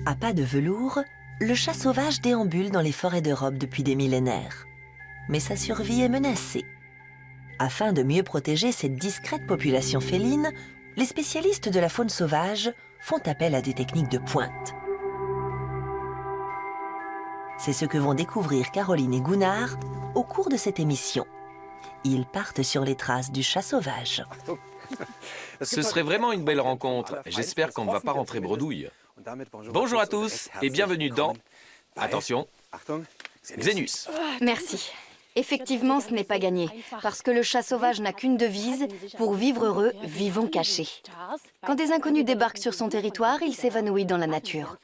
À pas de velours, le chat sauvage déambule dans les forêts d'Europe depuis des millénaires. Mais sa survie est menacée. Afin de mieux protéger cette discrète population féline, les spécialistes de la faune sauvage font appel à des techniques de pointe. C'est ce que vont découvrir Caroline et Gunnar au cours de cette émission. Ils partent sur les traces du chat sauvage. Ce serait vraiment une belle rencontre. J'espère qu'on ne va pas rentrer bredouille. Bonjour à tous et bienvenue dans... Attention, Xenus. Merci. Effectivement, ce n'est pas gagné, parce que le chat sauvage n'a qu'une devise, pour vivre heureux, vivons cachés. Quand des inconnus débarquent sur son territoire, il s'évanouit dans la nature.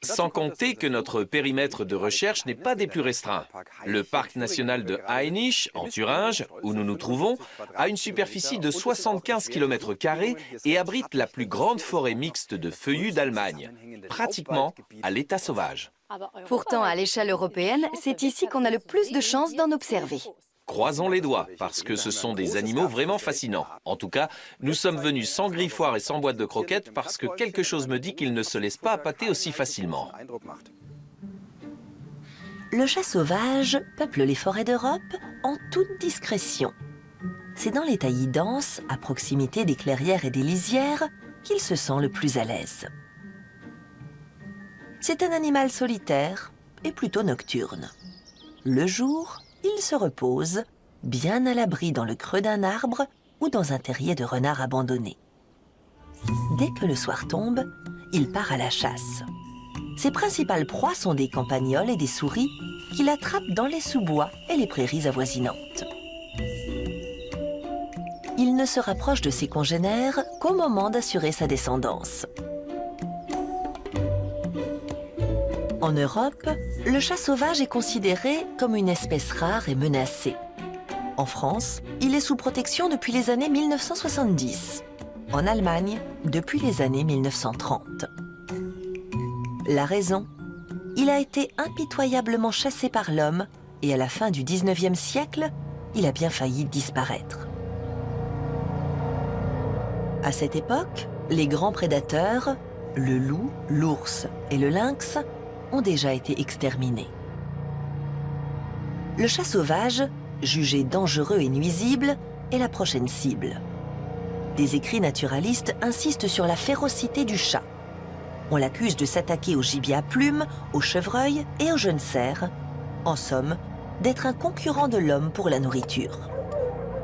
Sans compter que notre périmètre de recherche n'est pas des plus restreints. Le parc national de Hainich, en Thuringe, où nous nous trouvons, a une superficie de 75 km² et abrite la plus grande forêt mixte de feuillus d'Allemagne, pratiquement à l'état sauvage. Pourtant, à l'échelle européenne, c'est ici qu'on a le plus de chances d'en observer. Croisons les doigts, parce que ce sont des animaux vraiment fascinants. En tout cas, nous sommes venus sans griffoir et sans boîte de croquettes parce que quelque chose me dit qu'ils ne se laissent pas appâter aussi facilement. Le chat sauvage peuple les forêts d'Europe en toute discrétion. C'est dans les taillis denses, à proximité des clairières et des lisières, qu'il se sent le plus à l'aise. C'est un animal solitaire et plutôt nocturne. Le jour, il se repose, bien à l'abri dans le creux d'un arbre ou dans un terrier de renard abandonné. Dès que le soir tombe, il part à la chasse. Ses principales proies sont des campagnols et des souris qu'il attrape dans les sous-bois et les prairies avoisinantes. Il ne se rapproche de ses congénères qu'au moment d'assurer sa descendance. En Europe, le chat sauvage est considéré comme une espèce rare et menacée. En France, il est sous protection depuis les années 1970. En Allemagne, depuis les années 1930. La raison ? Il a été impitoyablement chassé par l'homme et à la fin du 19e siècle, il a bien failli disparaître. À cette époque, les grands prédateurs, le loup, l'ours et le lynx, ont déjà été exterminés. Le chat sauvage, jugé dangereux et nuisible, est la prochaine cible. Des écrits naturalistes insistent sur la férocité du chat. On l'accuse de s'attaquer au gibier à plumes, aux chevreuils et aux jeunes cerfs. En somme, d'être un concurrent de l'homme pour la nourriture.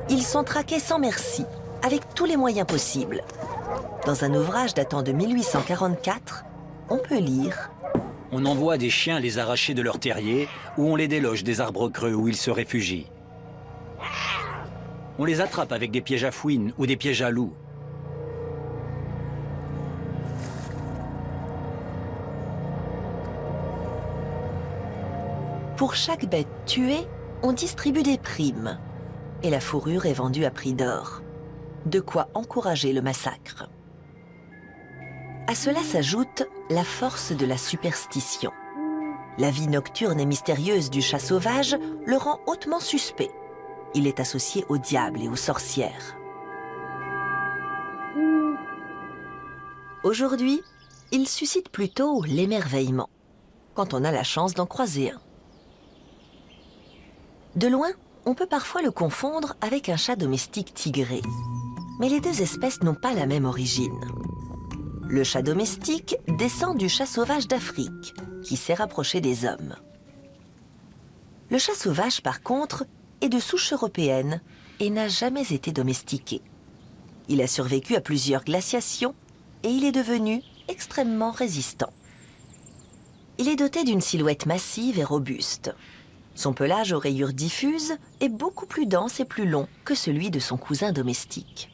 Ils sont traqués sans merci, avec tous les moyens possibles. Dans un ouvrage datant de 1844, on peut lire: on envoie des chiens les arracher de leur terrier ou on les déloge des arbres creux où ils se réfugient. On les attrape avec des pièges à fouines ou des pièges à loups. Pour chaque bête tuée, on distribue des primes. Et la fourrure est vendue à prix d'or. De quoi encourager le massacre. À cela s'ajoute la force de la superstition. La vie nocturne et mystérieuse du chat sauvage le rend hautement suspect. Il est associé au diable et aux sorcières. Aujourd'hui, il suscite plutôt l'émerveillement, quand on a la chance d'en croiser un. De loin, on peut parfois le confondre avec un chat domestique tigré. Mais les deux espèces n'ont pas la même origine. Le chat domestique descend du chat sauvage d'Afrique, qui s'est rapproché des hommes. Le chat sauvage, par contre, est de souche européenne et n'a jamais été domestiqué. Il a survécu à plusieurs glaciations et il est devenu extrêmement résistant. Il est doté d'une silhouette massive et robuste. Son pelage aux rayures diffuses est beaucoup plus dense et plus long que celui de son cousin domestique.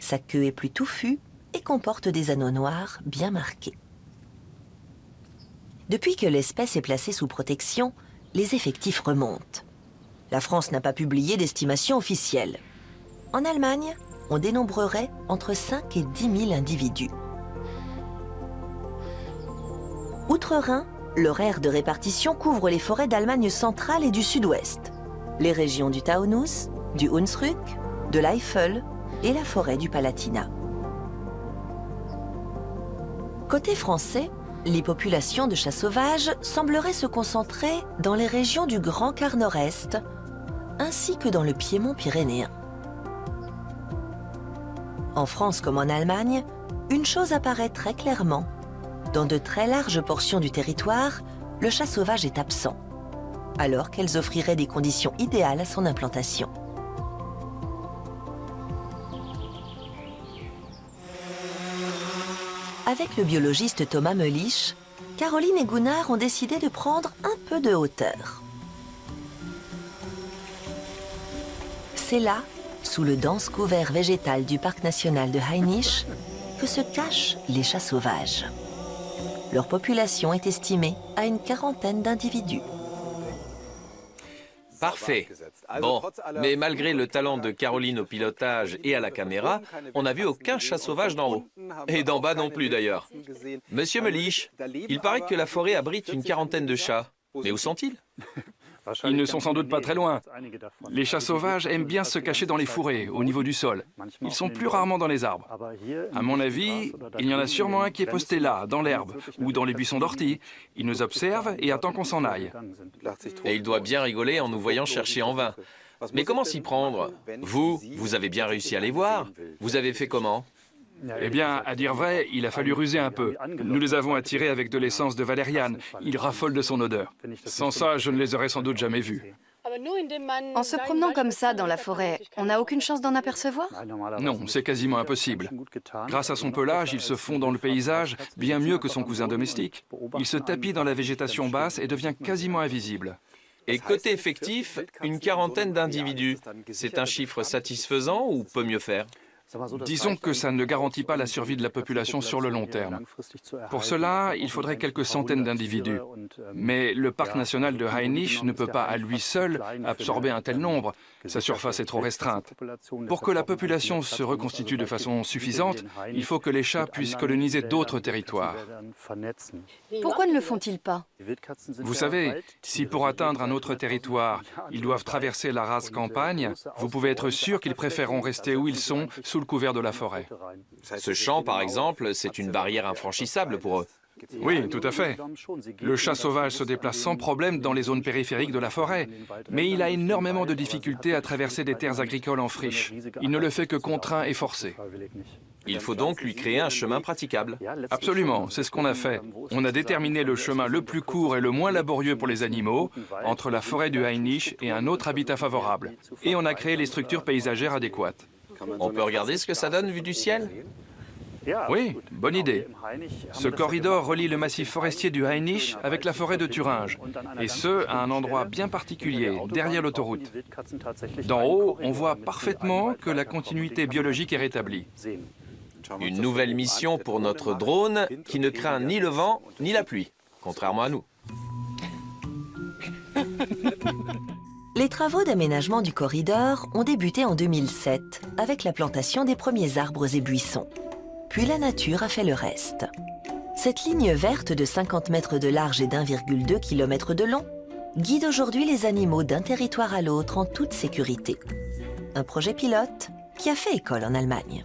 Sa queue est plus touffue et comporte des anneaux noirs bien marqués. Depuis que l'espèce est placée sous protection, les effectifs remontent. La France n'a pas publié d'estimation officielle. En Allemagne, on dénombrerait entre 5 et 10 000 individus. Outre-Rhin, leur aire de répartition couvre les forêts d'Allemagne centrale et du sud-ouest, les régions du Taunus, du Hunsrück, de l'Eifel et la forêt du Palatinat. Côté français, Les populations de chats sauvages sembleraient se concentrer dans les régions du Grand Quart Nord-Est, ainsi que dans le piémont pyrénéen. En France comme en Allemagne, une chose apparaît très clairement. Dans de très larges portions du territoire, le chat sauvage est absent, alors qu'elles offriraient des conditions idéales à son implantation. Avec le biologiste Thomas Meulich, Caroline et Gunnar ont décidé de prendre un peu de hauteur. C'est là, sous le dense couvert végétal du parc national de Hainich, que se cachent les chats sauvages. Leur population est estimée à une 40aine d'individus. Parfait. Bon, mais malgré le talent de Caroline au pilotage et à la caméra, on n'a vu aucun chat sauvage d'en haut. Et d'en bas non plus d'ailleurs. Monsieur Meulich, il paraît que la forêt abrite une 40aine de chats. Mais où sont-ils? Ils ne sont sans doute pas très loin. Les chats sauvages aiment bien se cacher dans les fourrés, au niveau du sol. Ils sont plus rarement dans les arbres. À mon avis, il y en a sûrement un qui est posté là, dans l'herbe, ou dans les buissons d'ortie. Il nous observe et attend qu'on s'en aille. Et il doit bien rigoler en nous voyant chercher en vain. Mais comment s'y prendre? Vous avez bien réussi à les voir. Vous avez fait comment? Eh bien, à dire vrai, il a fallu ruser un peu. Nous les avons attirés avec de l'essence de valériane. Ils raffolent de son odeur. Sans ça, je ne les aurais sans doute jamais vus. En se promenant comme ça dans la forêt, on n'a aucune chance d'en apercevoir? Non, c'est quasiment impossible. Grâce à son pelage, il se fond dans le paysage bien mieux que son cousin domestique. Il se tapit dans la végétation basse et devient quasiment invisible. Et côté effectif, une 40aine d'individus. C'est un chiffre satisfaisant ou peut mieux faire? Disons que ça ne garantit pas la survie de la population sur le long terme. Pour cela, il faudrait quelques centaines d'individus. Mais le parc national de Hainich ne peut pas à lui seul absorber un tel nombre. Sa surface est trop restreinte. Pour que la population se reconstitue de façon suffisante, il faut que les chats puissent coloniser d'autres territoires. Pourquoi ne le font-ils pas? Vous savez, si pour atteindre un autre territoire, ils doivent traverser la rase campagne, vous pouvez être sûr qu'ils préféreront rester où ils sont, sous le couvert de la forêt. Ce champ, par exemple, c'est une barrière infranchissable pour eux. Oui, tout à fait. Le chat sauvage se déplace sans problème dans les zones périphériques de la forêt, mais il a énormément de difficultés à traverser des terres agricoles en friche. Il ne le fait que contraint et forcé. Il faut donc lui créer un chemin praticable. Absolument, c'est ce qu'on a fait. On a déterminé le chemin le plus court et le moins laborieux pour les animaux, entre la forêt du Hainich et un autre habitat favorable. Et on a créé les structures paysagères adéquates. On peut regarder ce que ça donne vu du ciel? Oui, bonne idée. Ce corridor relie le massif forestier du Hainich avec la forêt de Thuringe, et ce, à un endroit bien particulier, derrière l'autoroute. D'en haut, on voit parfaitement que la continuité biologique est rétablie. Une nouvelle mission pour notre drone qui ne craint ni le vent ni la pluie, contrairement à nous. Les travaux d'aménagement du corridor ont débuté en 2007 avec la plantation des premiers arbres et buissons. Puis la nature a fait le reste. Cette ligne verte de 50 mètres de large et d'1,2 km de long guide aujourd'hui les animaux d'un territoire à l'autre en toute sécurité. Un projet pilote qui a fait école en Allemagne.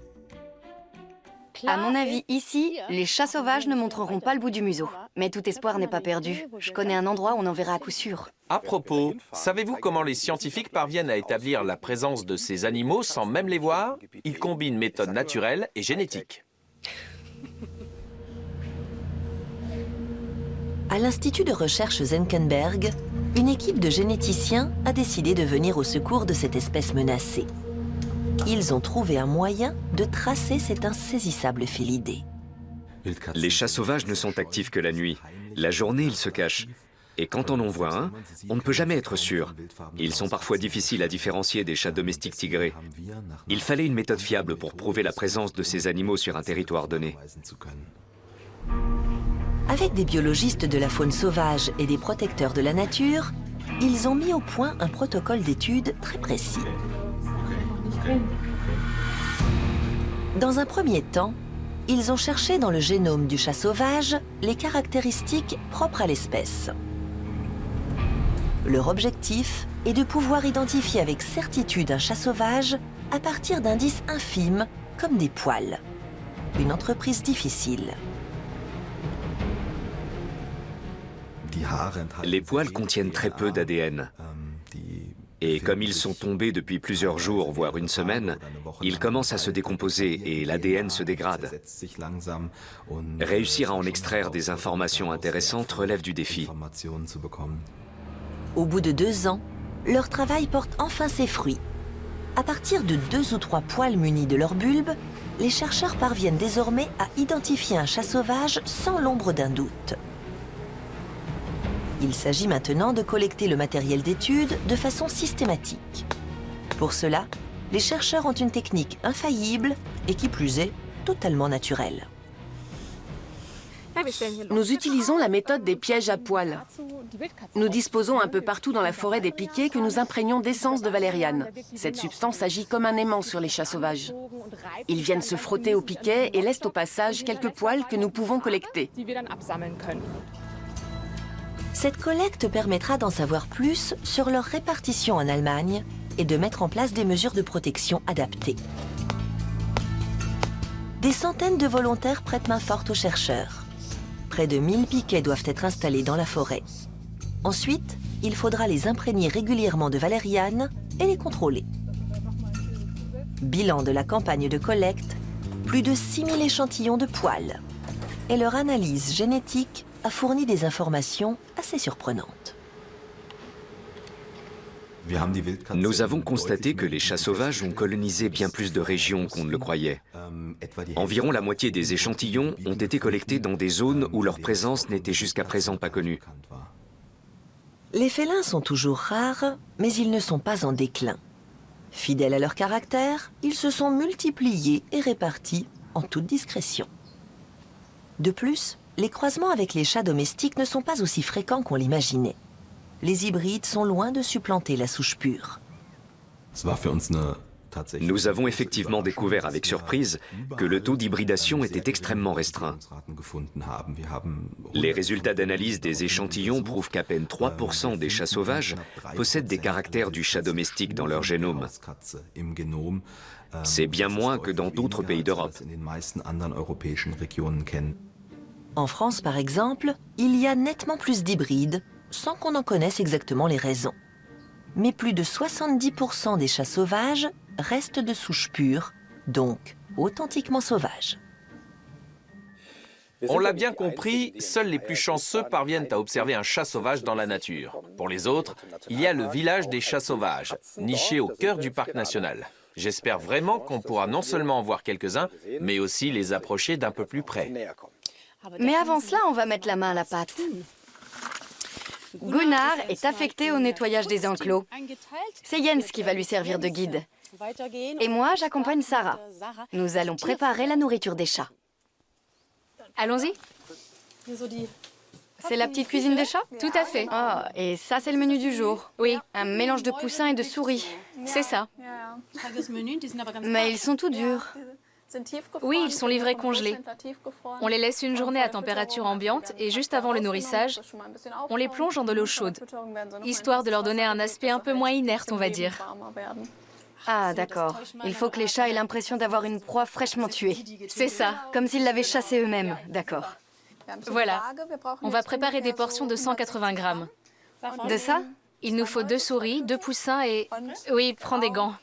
À mon avis, ici, les chats sauvages ne montreront pas le bout du museau. Mais tout espoir n'est pas perdu. Je connais un endroit où on en verra à coup sûr. À propos, savez-vous comment les scientifiques parviennent à établir la présence de ces animaux sans même les voir? Ils combinent méthodes naturelles et génétiques. À l'Institut de recherche Senckenberg, une équipe de généticiens a décidé de venir au secours de cette espèce menacée. Ils ont trouvé un moyen de tracer cet insaisissable félidé. Les chats sauvages ne sont actifs que la nuit. La journée, ils se cachent. Et quand on en voit un, on ne peut jamais être sûr. Ils sont parfois difficiles à différencier des chats domestiques tigrés. Il fallait une méthode fiable pour prouver la présence de ces animaux sur un territoire donné. Avec des biologistes de la faune sauvage et des protecteurs de la nature, ils ont mis au point un protocole d'étude très précis. Dans un premier temps, ils ont cherché dans le génome du chat sauvage les caractéristiques propres à l'espèce. Leur objectif est de pouvoir identifier avec certitude un chat sauvage à partir d'indices infimes comme des poils. Une entreprise difficile. Les poils contiennent très peu d'ADN. Et comme ils sont tombés depuis plusieurs jours, voire une semaine, ils commencent à se décomposer et l'ADN se dégrade. Réussir à en extraire des informations intéressantes relève du défi. Au bout de 2 ans, leur travail porte enfin ses fruits. À partir de 2 ou 3 poils munis de leur bulbe, les chercheurs parviennent désormais à identifier un chat sauvage sans l'ombre d'un doute. Il s'agit maintenant de collecter le matériel d'étude de façon systématique. Pour cela, les chercheurs ont une technique infaillible et qui plus est, totalement naturelle. Nous utilisons la méthode des pièges à poils. Nous disposons un peu partout dans la forêt des piquets que nous imprégnons d'essence de valériane. Cette substance agit comme un aimant sur les chats sauvages. Ils viennent se frotter au piquet et laissent au passage quelques poils que nous pouvons collecter. Cette collecte permettra d'en savoir plus sur leur répartition en Allemagne et de mettre en place des mesures de protection adaptées. Des centaines de volontaires prêtent main forte aux chercheurs. Près de 1000 piquets doivent être installés dans la forêt. Ensuite, il faudra les imprégner régulièrement de valériane et les contrôler. Bilan de la campagne de collecte, plus de 6000 échantillons de poils. Et leur analyse génétique a fourni des informations assez surprenantes. Nous avons constaté que les chats sauvages ont colonisé bien plus de régions qu'on ne le croyait. Environ la moitié des échantillons ont été collectés dans des zones où leur présence n'était jusqu'à présent pas connue. Les félins sont toujours rares, mais ils ne sont pas en déclin. Fidèles à leur caractère, ils se sont multipliés et répartis en toute discrétion. De plus, les croisements avec les chats domestiques ne sont pas aussi fréquents qu'on l'imaginait. Les hybrides sont loin de supplanter la souche pure. Nous avons effectivement découvert avec surprise que le taux d'hybridation était extrêmement restreint. Les résultats d'analyse des échantillons prouvent qu'à peine 3% des chats sauvages possèdent des caractères du chat domestique dans leur génome. C'est bien moins que dans d'autres pays d'Europe. En France, par exemple, il y a nettement plus d'hybrides, sans qu'on en connaisse exactement les raisons. Mais plus de 70% des chats sauvages restent de souche pure, donc authentiquement sauvages. On l'a bien compris, seuls les plus chanceux parviennent à observer un chat sauvage dans la nature. Pour les autres, il y a le village des chats sauvages, niché au cœur du parc national. J'espère vraiment qu'on pourra non seulement en voir quelques-uns, mais aussi les approcher d'un peu plus près. Mais avant cela, on va mettre la main à la pâte. Gunnar est affecté au nettoyage des enclos. C'est Jens qui va lui servir de guide. Et moi, j'accompagne Sarah. Nous allons préparer la nourriture des chats. Allons-y. C'est la petite cuisine des chats? Tout à fait. Oh, et ça, c'est le menu du jour. Oui, Un mélange de poussins et de souris. c'est ça. Mais ils sont tout durs. Oui, ils sont livrés congelés. On les laisse une journée à température ambiante et juste avant le nourrissage, on les plonge dans de l'eau chaude, histoire de leur donner un aspect un peu moins inerte, on va dire. Ah, d'accord. Il faut que les chats aient l'impression d'avoir une proie fraîchement tuée. C'est ça. Comme s'ils l'avaient chassée eux-mêmes. D'accord. Voilà. On va préparer des portions de 180 grammes. De ça? Il nous faut 2 souris, 2 poussins et... Oui, prends des gants.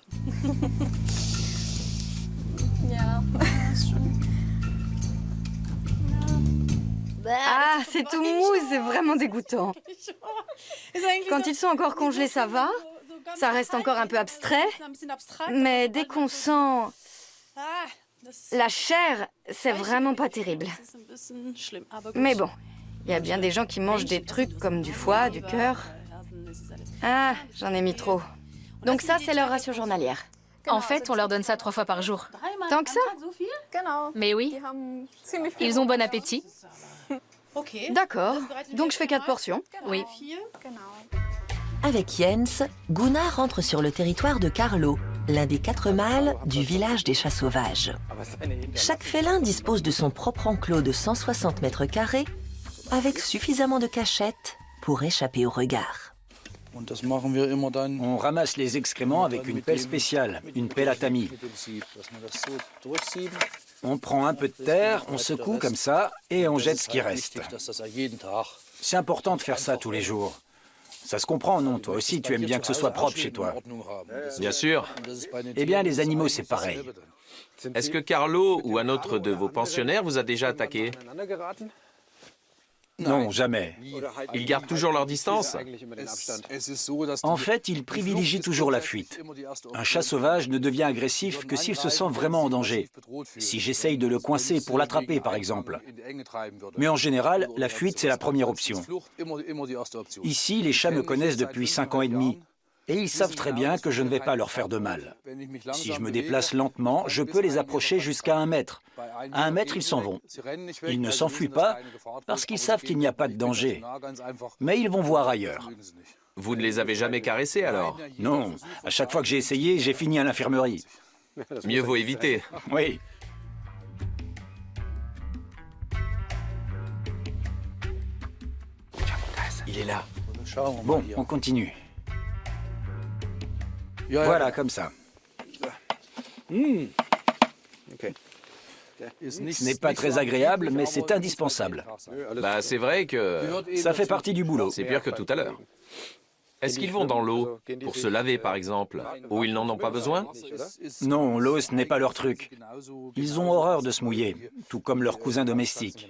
Ah, c'est tout mou, c'est vraiment dégoûtant. Quand ils sont encore congelés, ça va. Ça reste encore un peu abstrait. Mais dès qu'on sent la chair, c'est vraiment pas terrible. Mais bon, il y a bien des gens qui mangent des trucs comme du foie, du cœur. Ah, j'en ai mis trop. Donc ça, c'est leur ration journalière. En fait, on leur donne ça 3 fois par jour. Tant que ça? Mais oui, ils ont bon appétit. D'accord. Donc je fais 4 portions. Oui. Avec Jens, Gunnar rentre sur le territoire de Carlo, l'un des 4 mâles du village des chats sauvages. Chaque félin dispose de son propre enclos de 160 mètres carrés, avec suffisamment de cachettes pour échapper au regard. On ramasse les excréments avec une pelle spéciale, une pelle à tamis. On prend un peu de terre, on secoue comme ça et on jette ce qui reste. C'est important de faire ça tous les jours. Ça se comprend, non? Toi aussi, tu aimes bien que ce soit propre chez toi. Bien sûr. Eh bien, les animaux, c'est pareil. Est-ce que Carlo ou un autre de vos pensionnaires vous a déjà attaqué? Non, jamais. Ils gardent toujours leur distance? En fait, ils privilégient toujours la fuite. Un chat sauvage ne devient agressif que s'il se sent vraiment en danger. Si j'essaye de le coincer pour l'attraper, par exemple. Mais en général, la fuite, c'est la première option. Ici, les chats me connaissent depuis 5 ans et demi. Et ils savent très bien que je ne vais pas leur faire de mal. Si je me déplace lentement, je peux les approcher jusqu'à 1 mètre. À 1 mètre, ils s'en vont. Ils ne s'enfuient pas parce qu'ils savent qu'il n'y a pas de danger. Mais ils vont voir ailleurs. Vous ne les avez jamais caressés alors? Non, à chaque fois que j'ai essayé, j'ai fini à l'infirmerie. Mieux vaut éviter. Oui. Il est là. Bon, on continue. Voilà, comme ça. Ce n'est pas très agréable, mais c'est indispensable. Bah, c'est vrai que Ça fait partie du boulot. c'est pire que tout à l'heure. Est-ce qu'ils vont dans l'eau pour se laver, par exemple, ou ils n'en ont pas besoin? Non, l'eau, ce n'est pas leur truc. Ils ont horreur de se mouiller, tout comme leurs cousins domestiques.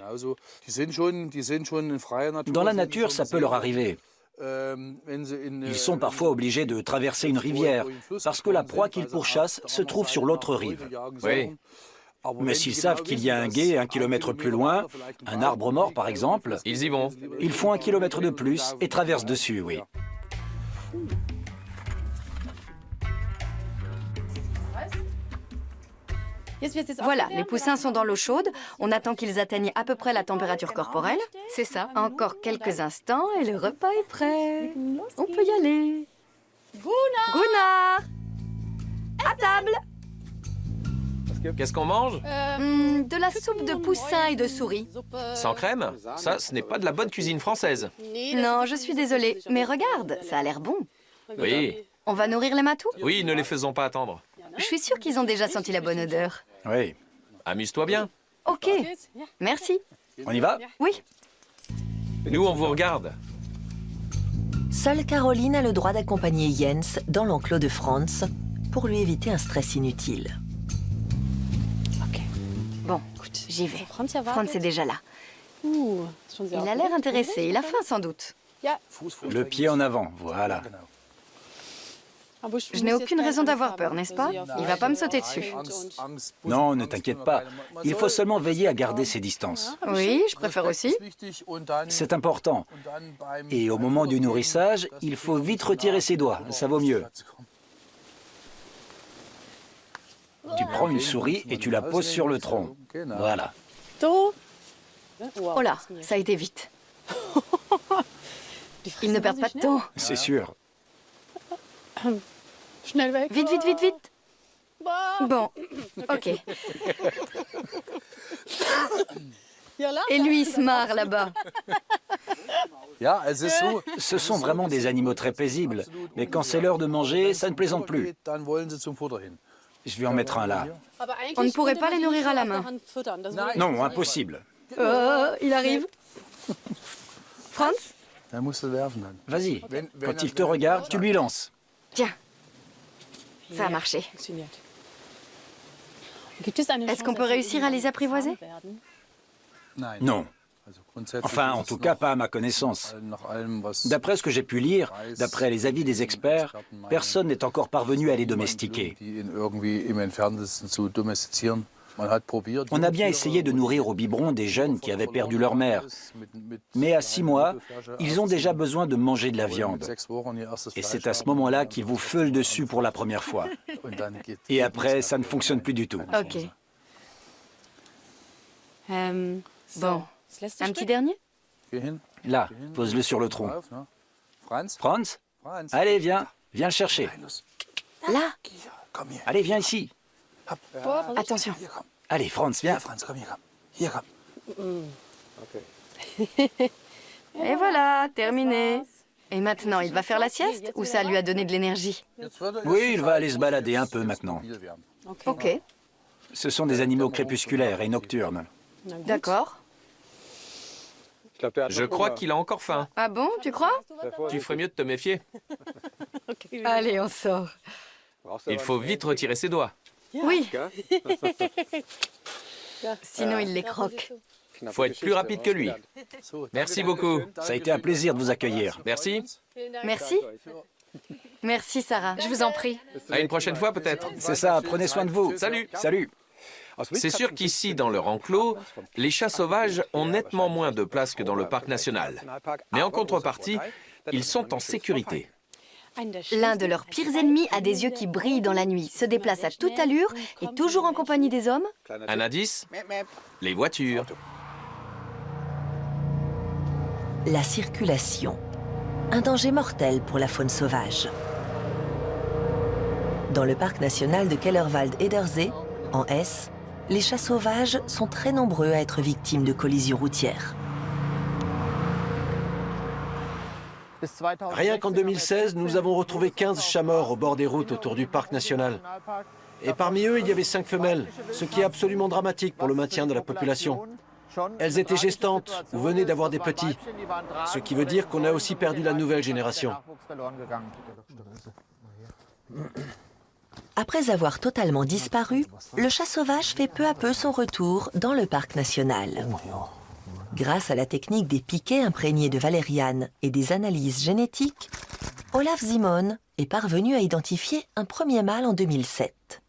Dans la nature, ça peut leur arriver. Ils sont parfois obligés de traverser une rivière, parce que la proie qu'ils pourchassent se trouve sur l'autre rive. Oui. Mais s'ils savent qu'il y a un gué 1 kilomètre plus loin, un arbre mort par exemple, Ils y vont. ils font 1 kilomètre de plus et traversent dessus, oui. Voilà, les poussins sont dans l'eau chaude. On attend qu'ils atteignent à peu près la température corporelle. C'est ça. Encore quelques instants et le repas est prêt. On peut y aller. Gunnar, à table. Qu'est-ce qu'on mange? De la soupe de poussins et de souris. Sans crème? Ça, ce n'est pas de la bonne cuisine française. Non, je suis désolée, mais regarde, ça a l'air bon. Oui. On va nourrir les matous? Oui, ne les faisons pas attendre. Je suis sûre qu'ils ont déjà senti la bonne odeur. Oui. Amuse-toi bien. Ok, merci. On y va? Oui. Nous, on vous regarde. Seule Caroline a le droit d'accompagner Jens dans l'enclos de Franz pour lui éviter un stress inutile. Bon, j'y vais. Franz est déjà là. Il a l'air intéressé. Il a faim sans doute. Le pied en avant, voilà. Je n'ai aucune raison d'avoir peur, n'est-ce pas? Il va pas me sauter dessus. Non, ne t'inquiète pas. Il faut seulement veiller à garder ses distances. Oui, je préfère aussi. C'est important. Et au moment du nourrissage, il faut vite retirer ses doigts. Ça vaut mieux. Tu prends une souris et tu la poses sur le tronc. Voilà. Oh là, ça a été vite. Il ne perd pas de temps. C'est sûr. Vite, vite, vite, vite. Bon, ok. Et lui, il se marre là-bas. Ce sont vraiment des animaux très paisibles. Mais quand c'est l'heure de manger, ça ne plaisante plus. Je vais en mettre un là. On ne pourrait pas les nourrir à la main. Non, impossible. Il arrive. Franz? Vas-y. Quand il te regarde, tu lui lances. Tiens. Ça a marché. Est-ce qu'on peut réussir à les apprivoiser? Non. Enfin, en tout cas, pas à ma connaissance. D'après ce que j'ai pu lire, d'après les avis des experts, personne n'est encore parvenu à les domestiquer. On a bien essayé de nourrir au biberon des jeunes qui avaient perdu leur mère. Mais à 6 mois, ils ont déjà besoin de manger de la viande. Et c'est à ce moment-là qu'ils vous feulent dessus pour la première fois. Et après, ça ne fonctionne plus du tout. Ok. Bon. Un petit dernier? Là, pose-le sur le tronc. Franz? Allez, viens. Viens le chercher. Là? Allez, viens ici. Attention. Allez, Franz, viens. Et voilà, terminé. Et maintenant, il va faire la sieste ou ça lui a donné de l'énergie? Oui, il va aller se balader un peu maintenant. Ok, Ce sont des animaux crépusculaires et nocturnes. d'accord. Je crois qu'il a encore faim. Ah bon, tu crois? Tu ferais mieux de te méfier. Allez, on sort. Il faut vite retirer ses doigts. Oui. Sinon, il les croque. Faut être plus rapide que lui. Merci beaucoup. Ça a été un plaisir de vous accueillir. Merci. Merci. Merci, Sarah. Je vous en prie. À une prochaine fois peut-être. C'est ça, prenez soin de vous. Salut. Salut. C'est sûr qu'ici, dans leur enclos, les chats sauvages ont nettement moins de place que dans le parc national. Mais en contrepartie, ils sont en sécurité. L'un de leurs pires ennemis a des yeux qui brillent dans la nuit, se déplace à toute allure et toujours en compagnie des hommes. Un indice? Les voitures. La circulation. Un danger mortel pour la faune sauvage. Dans le parc national de Kellerwald-Edersee, en Hesse, les chats sauvages sont très nombreux à être victimes de collisions routières. Rien qu'en 2016, nous avons retrouvé 15 chats morts au bord des routes autour du parc national. Et parmi eux, il y avait 5 femelles, ce qui est absolument dramatique pour le maintien de la population. Elles étaient gestantes ou venaient d'avoir des petits, ce qui veut dire qu'on a aussi perdu la nouvelle génération. Après avoir totalement disparu, le chat sauvage fait peu à peu son retour dans le parc national. Grâce à la technique des piquets imprégnés de valériane et des analyses génétiques, Olaf Simon est parvenu à identifier un premier mâle en 2007.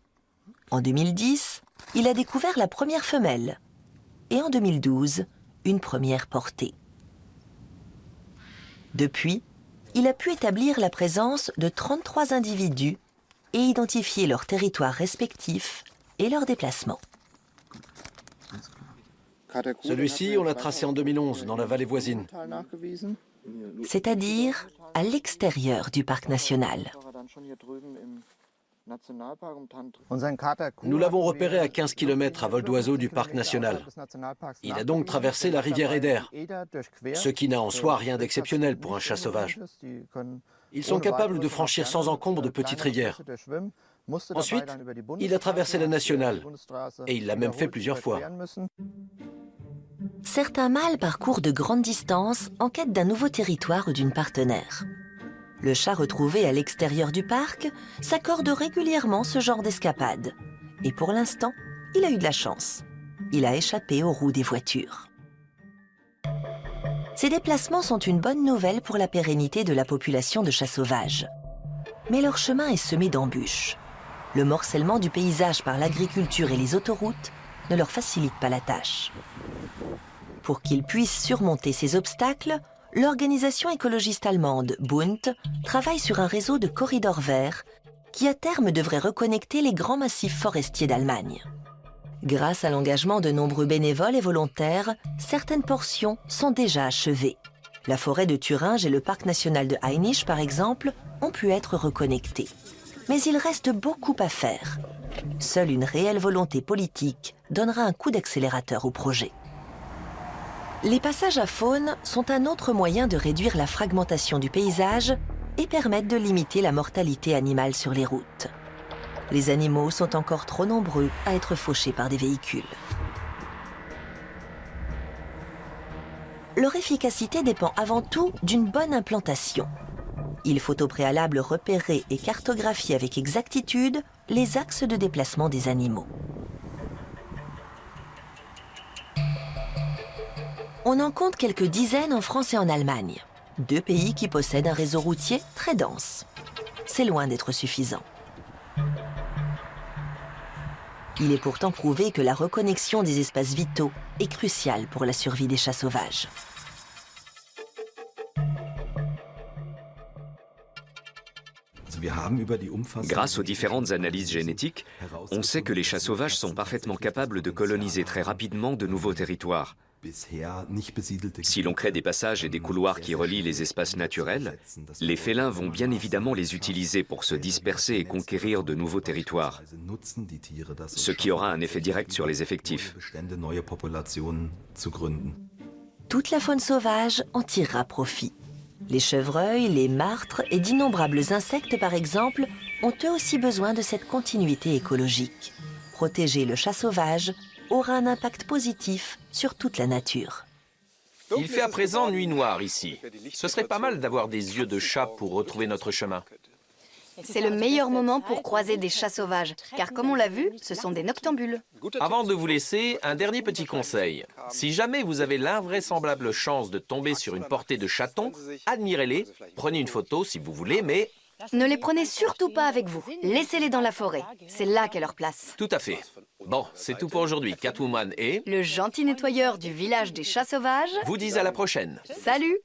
En 2010, il a découvert la première femelle. Et en 2012, une première portée. Depuis, il a pu établir la présence de 33 individus et identifier leurs territoires respectifs et leurs déplacements. Celui-ci, on l'a tracé en 2011, dans la vallée voisine. C'est-à-dire à l'extérieur du parc national. Nous l'avons repéré à 15 km à vol d'oiseau du parc national. Il a donc traversé la rivière Eder, ce qui n'a en soi rien d'exceptionnel pour un chat sauvage. Ils sont capables de franchir sans encombre de petites rivières. Ensuite, il a traversé la nationale, et il l'a même fait plusieurs fois. Certains mâles parcourent de grandes distances en quête d'un nouveau territoire ou d'une partenaire. Le chat retrouvé à l'extérieur du parc s'accorde régulièrement ce genre d'escapade. Et pour l'instant, il a eu de la chance. Il a échappé aux roues des voitures. Ces déplacements sont une bonne nouvelle pour la pérennité de la population de chats sauvages. Mais leur chemin est semé d'embûches. Le morcellement du paysage par l'agriculture et les autoroutes ne leur facilite pas la tâche. Pour qu'ils puissent surmonter ces obstacles, l'organisation écologiste allemande Bund travaille sur un réseau de corridors verts qui à terme devrait reconnecter les grands massifs forestiers d'Allemagne. Grâce à l'engagement de nombreux bénévoles et volontaires, certaines portions sont déjà achevées. La forêt de Thuringe et le parc national de Hainich, par exemple, ont pu être reconnectés. Mais il reste beaucoup à faire. Seule une réelle volonté politique donnera un coup d'accélérateur au projet. Les passages à faune sont un autre moyen de réduire la fragmentation du paysage et permettent de limiter la mortalité animale sur les routes. Les animaux sont encore trop nombreux à être fauchés par des véhicules. Leur efficacité dépend avant tout d'une bonne implantation. Il faut au préalable repérer et cartographier avec exactitude les axes de déplacement des animaux. On en compte quelques dizaines en France et en Allemagne, 2 pays qui possèdent un réseau routier très dense. C'est loin d'être suffisant. Il est pourtant prouvé que la reconnexion des espaces vitaux est cruciale pour la survie des chats sauvages. Grâce aux différentes analyses génétiques, on sait que les chats sauvages sont parfaitement capables de coloniser très rapidement de nouveaux territoires. Si l'on crée des passages et des couloirs qui relient les espaces naturels, les félins vont bien évidemment les utiliser pour se disperser et conquérir de nouveaux territoires, ce qui aura un effet direct sur les effectifs. Toute la faune sauvage en tirera profit. Les chevreuils, les martres et d'innombrables insectes, par exemple, ont eux aussi besoin de cette continuité écologique. Protéger le chat sauvage aura un impact positif sur toute la nature. Il fait à présent nuit noire ici. Ce serait pas mal d'avoir des yeux de chat pour retrouver notre chemin. C'est le meilleur moment pour croiser des chats sauvages, car comme on l'a vu, ce sont des noctambules. Avant de vous laisser, un dernier petit conseil. Si jamais vous avez l'invraisemblable chance de tomber sur une portée de chatons, admirez-les, prenez une photo si vous voulez, mais... Ne les prenez surtout pas avec vous. Laissez-les dans la forêt. C'est là qu'est leur place. Tout à fait. Bon, c'est tout pour aujourd'hui. Catwoman et... Le gentil nettoyeur du village des chats sauvages vous disent à la prochaine. Salut!